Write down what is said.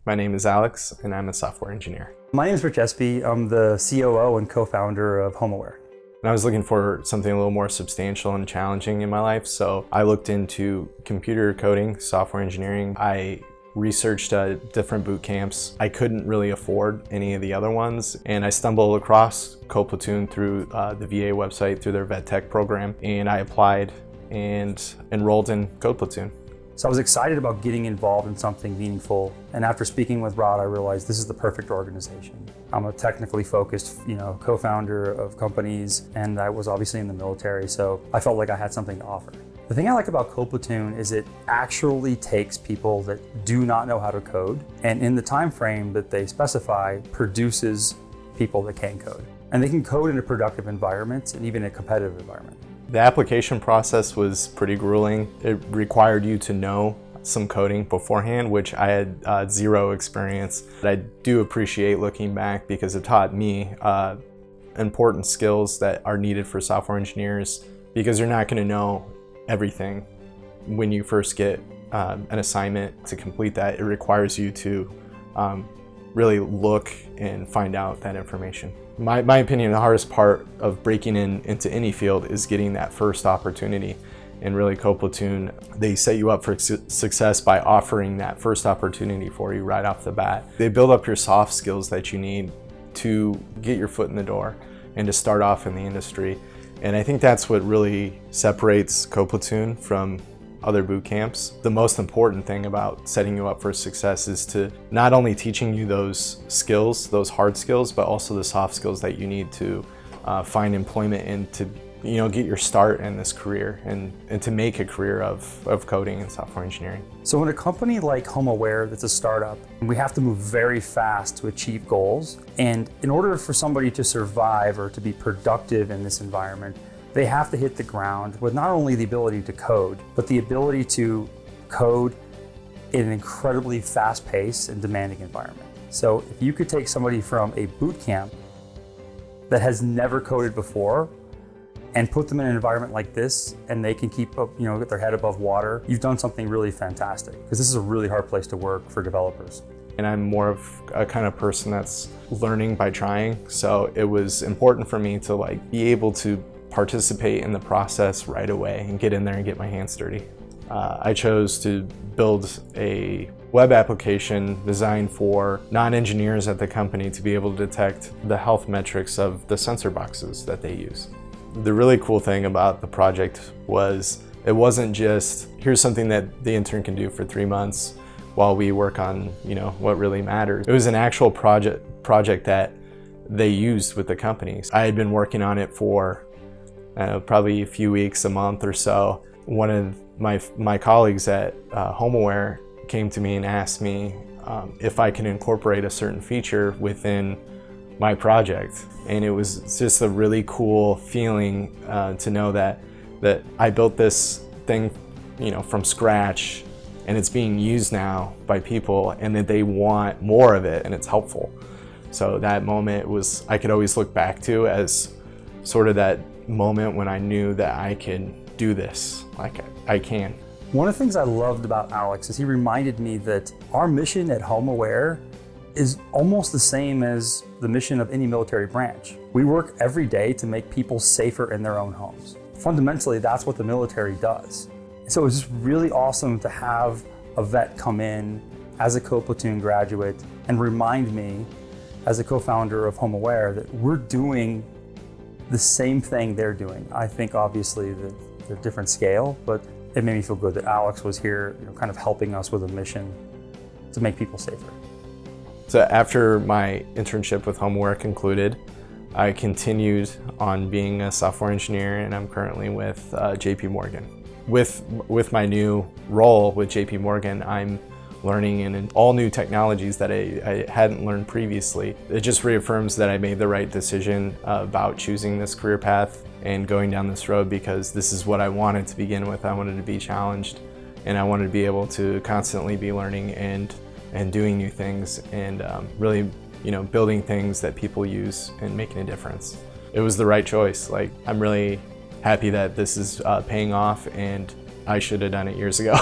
My name is Alex, and I'm a software engineer. My name is Rich Espy. I'm the COO and co-founder of HomeAware. And I was looking for something a little more substantial and challenging in my life, so I looked into computer coding, software engineering. I researched different boot camps. I couldn't really afford any of the other ones, and I stumbled across Platoon through the VA website, through their vet tech program, and I applied and enrolled in Platoon. So I was excited about getting involved in something meaningful, and after speaking with Rod, I realized this is the perfect organization. I'm a technically focused, co-founder of companies, and I was obviously in the military, so I felt like I had something to offer. The thing I like about Platoon is it actually takes people that do not know how to code, and in the time frame that they specify, produces people that can code. And they can code in a productive environment and even a competitive environment. The application process was pretty grueling. It required you to know some coding beforehand, which I had zero experience. I do appreciate looking back because it taught me important skills that are needed for software engineers, because you're not going to know everything when you first get an assignment to complete that. It requires you to really look and find out that information. My opinion, the hardest part of breaking into any field is getting that first opportunity. And really, Platoon, they set you up for success by offering that first opportunity for you right off the bat. They build up your soft skills that you need to get your foot in the door and to start off in the industry. And I think that's what really separates Platoon from other boot camps. The most important thing about setting you up for success is to not only teaching you those skills, those hard skills, but also the soft skills that you need to find employment and to get your start in this career and to make a career of coding and software engineering. So in a company like HomeAware that's a startup, we have to move very fast to achieve goals. And in order for somebody to survive or to be productive in this environment, they have to hit the ground with not only the ability to code, but the ability to code in an incredibly fast-paced and demanding environment. So if you could take somebody from a boot camp that has never coded before and put them in an environment like this, and they can keep up, get their head above water, you've done something really fantastic, because this is a really hard place to work for developers. And I'm more of a kind of person that's learning by trying. So it was important for me to be able to participate in the process right away and get in there and get my hands dirty. I chose to build a web application designed for non-engineers at the company to be able to detect the health metrics of the sensor boxes that they use. The really cool thing about the project was it wasn't just, here's something that the intern can do for 3 months while we work on what really matters. It was an actual project that they used with the companies. I had been working on it for probably a few weeks, a month or so. One of my colleagues at HomeAware came to me and asked me if I can incorporate a certain feature within my project. And it was just a really cool feeling to know that I built this thing from scratch, and it's being used now by people, and that they want more of it and it's helpful. So that moment I could always look back to as sort of that moment when I knew that I could do this, I can. One of the things I loved about Alex is he reminded me that our mission at HomeAware is almost the same as the mission of any military branch. We work every day to make people safer in their own homes. Fundamentally, that's what the military does. So it was just really awesome to have a vet come in as a Platoon graduate and remind me, as a co-founder of HomeAware, that we're doing the same thing they're doing. I think obviously that they're different scale, but it made me feel good that Alex was here, kind of helping us with a mission to make people safer. So after my internship with HomeAware concluded, I continued on being a software engineer, and I'm currently with JP Morgan. With my new role with JP Morgan, I'm learning in all new technologies that I hadn't learned previously. It just reaffirms that I made the right decision about choosing this career path and going down this road, because this is what I wanted to begin with. I wanted to be challenged, and I wanted to be able to constantly be learning and doing new things, and really building things that people use and making a difference. It was the right choice. I'm really happy that this is paying off, and I should have done it years ago.